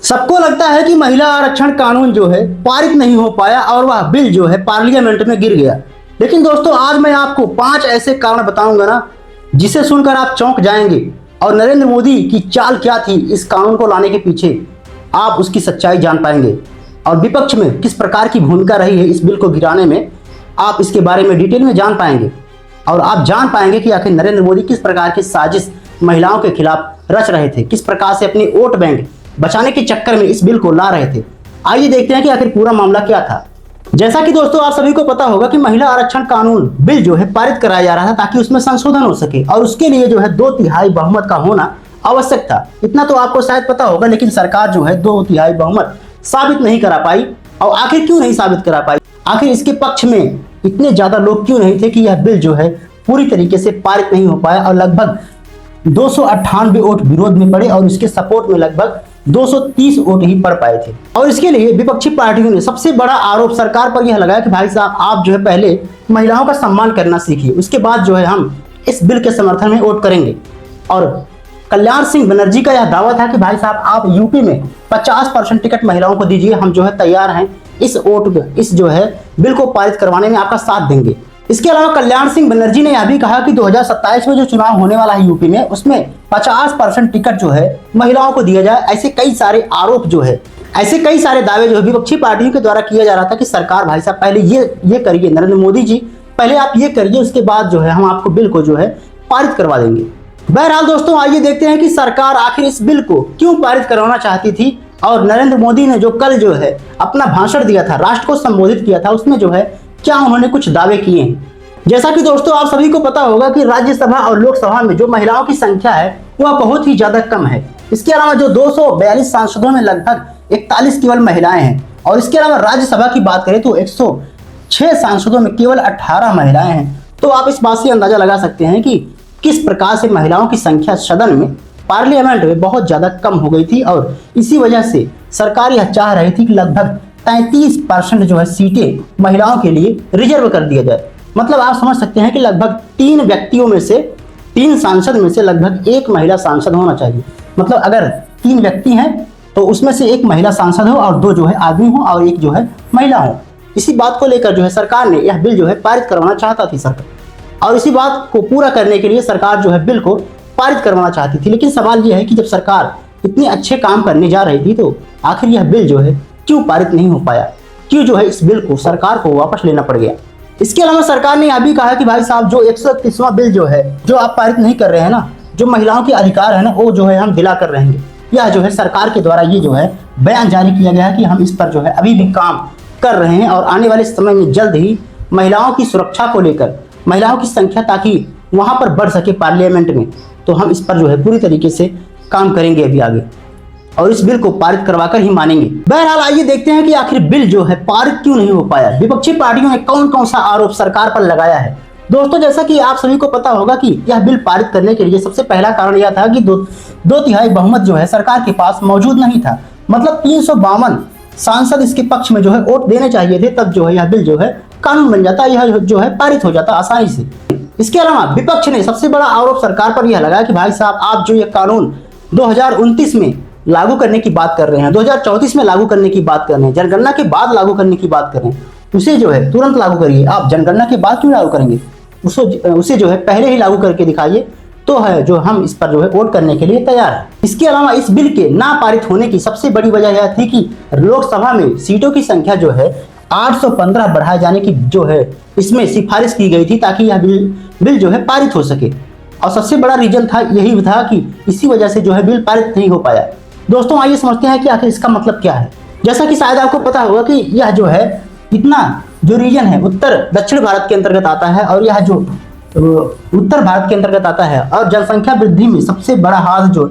सबको लगता है कि महिला आरक्षण कानून जो है पारित नहीं हो पाया और वह बिल जो है पार्लियामेंट में गिर गया। लेकिन दोस्तों आज मैं आपको 5 ऐसे कारण बताऊंगा ना जिसे सुनकर आप चौंक जाएंगे और नरेंद्र मोदी की चाल क्या थी इस कानून को लाने के पीछे आप उसकी सच्चाई जान पाएंगे और विपक्ष में किस प्रकार की भूमिका रही है इस बिल को गिराने में आप इसके बारे में डिटेल में जान पाएंगे और आप जान पाएंगे कि आखिर नरेंद्र मोदी किस प्रकार की साजिश महिलाओं के खिलाफ रच रहे थे, किस प्रकार से अपनी वोट बैंक बचाने के चक्कर में इस बिल को ला रहे थे। आइए देखते हैं कि आखिर पूरा मामला क्या था। जैसा कि दोस्तों आप सभी को पता होगा कि महिला आरक्षण कानून बिल जो है पारित कराया जा रहा था ताकि उसमें संशोधन हो सके और उसके लिए जो है 2/3 बहुमत का होना आवश्यक था। इतना तो आपको शायद पता होगा, लेकिन सरकार जो है 2/3 बहुमत साबित नहीं करा पाई। और आखिर क्यों नहीं साबित करा पाई, आखिर इसके पक्ष में इतने ज्यादा लोग क्यों नहीं थे कि यह बिल जो है पूरी तरीके से पारित नहीं हो पाया और लगभग 298 वोट विरोध में पड़े और इसके सपोर्ट में लगभग 230 वोट ही पड़ पाए थे। और इसके लिए विपक्षी पार्टियों ने सबसे बड़ा आरोप सरकार पर यह लगाया कि भाई साहब आप जो है पहले महिलाओं का सम्मान करना सीखिए, उसके बाद जो है हम इस बिल के समर्थन में वोट करेंगे। और कल्याण सिंह बनर्जी का यह दावा था कि भाई साहब आप यूपी में 50% टिकट महिलाओं को दीजिए, हम जो है तैयार हैं इस जो है बिल को पारित करवाने में आपका साथ देंगे। इसके अलावा कल्याण सिंह बनर्जी ने यह भी कहा कि 2027 में जो चुनाव होने वाला है यूपी में उसमें 50% टिकट जो है महिलाओं को दिया जाए। ऐसे कई सारे आरोप जो है, ऐसे कई सारे दावे जो है विपक्षी पार्टियों के द्वारा किया जा रहा था कि सरकार भाई साहब पहले ये करिए, नरेंद्र मोदी जी पहले आप ये करिए, उसके बाद जो है हम आपको बिल को जो है पारित करवा देंगे। बहरहाल दोस्तों आइए देखते हैं कि सरकार आखिर इस बिल को क्यों पारित करवाना चाहती थी और नरेंद्र मोदी ने जो कल जो है अपना भाषण दिया था, राष्ट्र को संबोधित किया था, उसमें जो है क्या उन्होंने कुछ दावे किए हैं। जैसा कि दोस्तों आप सभी को पता होगा कि राज्यसभा और लोकसभा में जो महिलाओं की संख्या है वह बहुत ही ज्यादा कम है। इसके अलावा जो 242 सांसदों में लगभग 41 केवल महिलाएं हैं और इसके अलावा राज्यसभा की बात करें तो 106 सांसदों में केवल 18 महिलाएं हैं। तो आप इस बात से अंदाजा लगा सकते हैं कि किस प्रकार से महिलाओं की संख्या सदन में, पार्लियामेंट में बहुत ज्यादा कम हो गई थी और इसी वजह से सरकार यह चाह रही थी कि लगभग 33% जो है सीटें महिलाओं के लिए रिजर्व कर दिया जाए। मतलब आप समझ सकते हैं कि लगभग 3 व्यक्तियों में से, 3 सांसद में से लगभग 1 महिला सांसद होना चाहिए। मतलब अगर 3 व्यक्ति हैं तो उसमें से 1 महिला सांसद हो और 2 जो है आदमी हो और 1 जो है महिला हो। इसी बात को लेकर जो है सरकार ने यह बिल जो है पारित करवाना चाहता थी सरकार, और इसी बात को पूरा करने के लिए सरकार जो है बिल को पारित करवाना चाहती थी। लेकिन सवाल यह है कि जब सरकार इतने अच्छे काम करने जा रही थी तो आखिर यह बिल जो है क्यों पारित नहीं हो पाया, क्यों जो है इस बिल को सरकार को वापस लेना पड़ गया। इसके अलावा सरकार ने यह भी कहा कि भाई साहब जो 131वां बिल जो है जो आप पारित नहीं कर रहे हैं ना, जो महिलाओं के अधिकार है ना वो जो है हम दिला कर रहेंगे। यह जो है सरकार के द्वारा ये जो है बयान जारी किया गया है कि हम इस पर जो है अभी भी काम कर रहे हैं और आने वाले समय में जल्द ही महिलाओं की सुरक्षा को लेकर, महिलाओं की संख्या ताकि वहां पर बढ़ सके पार्लियामेंट में, तो हम इस पर जो है पूरी तरीके से काम करेंगे अभी आगे और इस बिल को पारित करवाकर ही मानेंगे। बहरहाल आइए देखते हैं कि आखिर बिल जो है पारित क्यों नहीं हो पाया। विपक्षी पार्टियों ने कौन कौन सा आरोप सरकार पर लगाया है। दोस्तों जैसा कि आप सभी को पता होगा कि यह बिल पारित करने के लिए सबसे पहला कारण यह था कि 2/3 बहुमत जो है सरकार के पास मौजूद नहीं था। मतलब 352 सांसद इसके पक्ष में जो है वोट देने चाहिए थे, तब जो है यह बिल जो है कानून बन जाता, यह जो है पारित हो जाता आसानी से। इसके अलावा विपक्ष ने सबसे बड़ा आरोप सरकार पर यह लगाया कि भाई साहब आप जो ये कानून 2029 में लागू करने की बात कर रहे हैं, 2034 में लागू करने की बात कर रहे हैं, जनगणना के बाद लागू करने की बात कर रहे हैं, उसे जो है तुरंत लागू करिए। आप जनगणना के बाद क्यों लागू करेंगे, उसे जो है पहले ही लागू करके दिखाइए, तो है जो हम इस पर जो है वोट करने के लिए तैयार हैं। इसके अलावा इस बिल के ना पारित होने की सबसे बड़ी वजह यह थी कि लोकसभा में सीटों की संख्या जो है 815 बढ़ाए जाने की जो है इसमें सिफारिश की गई थी ताकि यह बिल जो है पारित हो सके। और सबसे बड़ा रीजन था यही था कि इसी वजह से जो है बिल पारित नहीं हो पाया। दोस्तों आइए समझते हैं कि आखिर इसका मतलब क्या है। जैसा कि शायद आपको पता होगा कि यह जो है इतना जो रीजन है उत्तर दक्षिण भारत के अंतर्गत आता है और यह जो उत्तर भारत के अंतर्गत आता है और जनसंख्या वृद्धि में सबसे बड़ा हाथ जो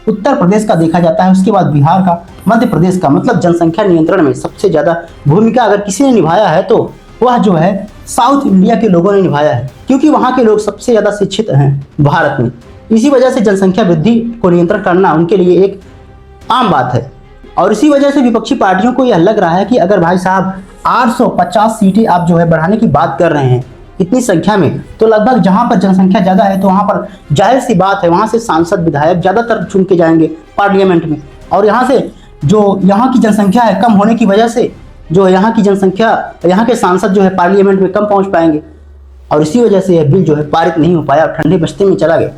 उत्तर प्रदेश का देखा जाता है, उसके बाद बिहार का, मध्य प्रदेश का। मतलब जनसंख्या नियंत्रण में सबसे ज्यादा भूमिका अगर किसी ने निभाया है तो वह जो है साउथ इंडिया के लोगों ने निभाया है, क्योंकि वहां के लोग सबसे ज्यादा शिक्षित हैं भारत में। इसी वजह से जनसंख्या वृद्धि को नियंत्रण करना उनके लिए एक आम बात है। और इसी वजह से विपक्षी पार्टियों को यह लग रहा है कि अगर भाई साहब 850 सीटें आप जो है बढ़ाने की बात कर रहे हैं इतनी संख्या में, तो लगभग जहां पर जनसंख्या ज्यादा है तो वहां पर जाहिर सी बात है वहां से सांसद विधायक ज्यादातर चुन के जाएंगे पार्लियामेंट में, और यहाँ से जो यहाँ की जनसंख्या है कम होने की वजह से जो यहाँ की जनसंख्या, यहाँ के सांसद जो है पार्लियामेंट में कम पहुँच पाएंगे और इसी वजह से यह बिल जो है पारित नहीं हो पाया और ठंडे बस्ते में चला गया।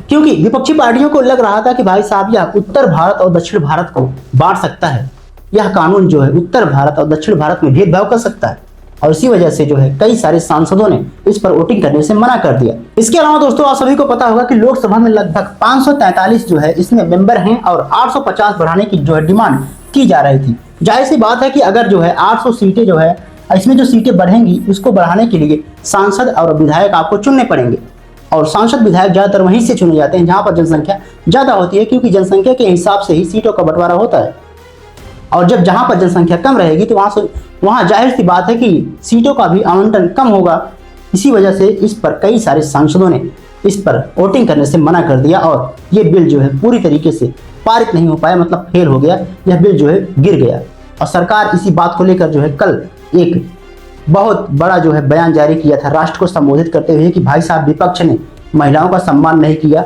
क्योंकि विपक्षी पार्टियों को लग रहा था कि भाई साहब यह उत्तर भारत और दक्षिण भारत को बांट सकता है, यह कानून जो है उत्तर भारत और दक्षिण भारत में भेदभाव कर सकता है और इसी वजह से जो है कई सारे सांसदों ने इस पर वोटिंग करने से मना कर दिया। इसके अलावा दोस्तों आप सभी को पता होगा कि लोकसभा में लगभग 543 जो है इसमें मेंबर हैं और 850 बढ़ाने की जो है डिमांड की जा रही थी। जाहिर सी बात है कि अगर जो है 800 सीटें जो है इसमें जो सीटें बढ़ेंगी उसको बढ़ाने के लिए सांसद और विधायक आपको चुनने पड़ेंगे और सांसद विधायक ज्यादातर वहीं से चुने जाते हैं जहां पर जनसंख्या ज्यादा होती है, क्योंकि जनसंख्या के हिसाब से ही सीटों का बंटवारा होता है और जब जहां पर जनसंख्या कम रहेगी तो वहां जाहिर सी बात है कि सीटों का भी आवंटन कम होगा। इसी वजह से इस पर कई सारे सांसदों ने इस पर वोटिंग करने से मना कर दिया और ये बिल जो है पूरी तरीके से पारित नहीं हो पाया, मतलब फेल हो गया, यह बिल जो है गिर गया। और सरकार इसी बात को लेकर जो है कल एक बहुत बड़ा जो है बयान जारी किया था राष्ट्र को संबोधित करते हुए कि भाई साहब विपक्ष ने महिलाओं का सम्मान नहीं किया,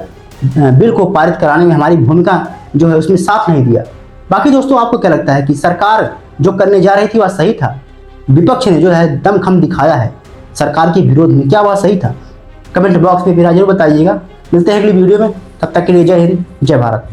बिल को पारित कराने में हमारी भूमिका जो है उसमें साथ नहीं दिया। बाकी दोस्तों आपको क्या लगता है कि सरकार जो करने जा रही थी वह सही था? विपक्ष ने जो है दमखम दिखाया है सरकार के विरोध में, क्या वह सही था? कमेंट बॉक्स में फिर जरूर बताइएगा। मिलते हैं अगली वीडियो में, तब तक के लिए जय हिंद जय भारत।